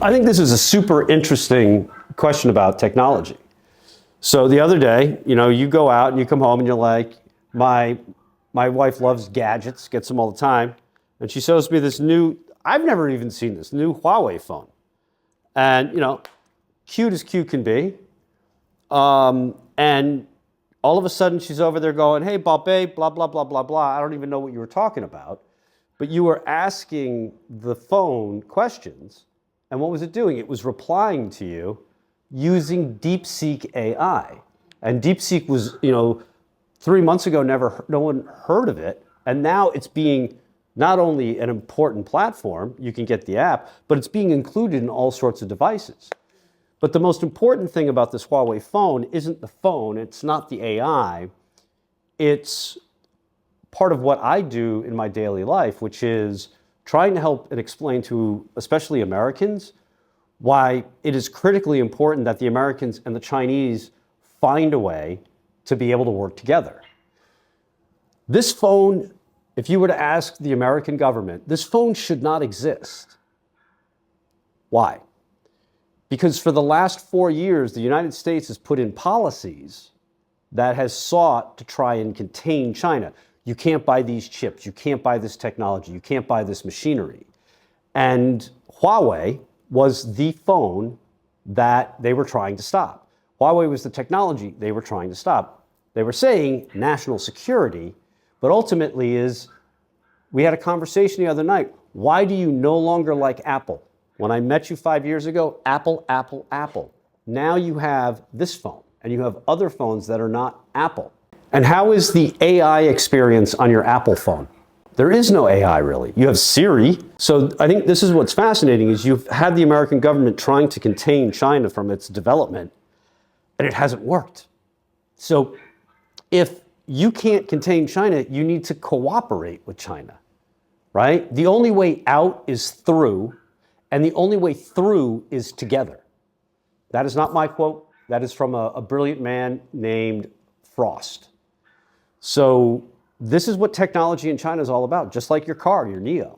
I think this is a super interesting question about technology. So the other day, you go out and you come home and you're like, my wife loves gadgets, gets them all the time, and she shows me this new, I've never even seen this, new Huawei phone. And, cute as cute can be. And all of a sudden she's over there going, hey, Bob, blah, blah, blah, blah, blah. I don't even know what you were talking about. But you were asking the phone questions. And what was it doing? It was replying to you using DeepSeek AI. And DeepSeek was, 3 months ago, no one heard of it. And now it's being not only an important platform, you can get the app, but it's being included in all sorts of devices. But the most important thing about this Huawei phone isn't the phone, it's not the AI, it's part of what I do in my daily life, which is trying to help and explain to especially Americans why it is critically important that the Americans and the Chinese find a way to be able to work together. This phone, if you were to ask the American government, this phone should not exist. Why? Because for the last 4 years, the United States has put in policies that has sought to try and contain China. You can't buy these chips, you can't buy this technology, you can't buy this machinery. And Huawei was the phone that they were trying to stop. Huawei was the technology they were trying to stop. They were saying national security, but ultimately we had a conversation the other night. Why do you no longer like Apple? When I met you 5 years ago, Apple, Apple, Apple. Now you have this phone, and you have other phones that are not Apple. And how is the AI experience on your Apple phone? There is no AI really. You have Siri. So I think this is what's fascinating is you've had the American government trying to contain China from its development, and it hasn't worked. So if you can't contain China, you need to cooperate with China, right? The only way out is through, and the only way through is together. That is not my quote. That is from a brilliant man named Frost. So this is what technology in China is all about, just like your car, your Neo.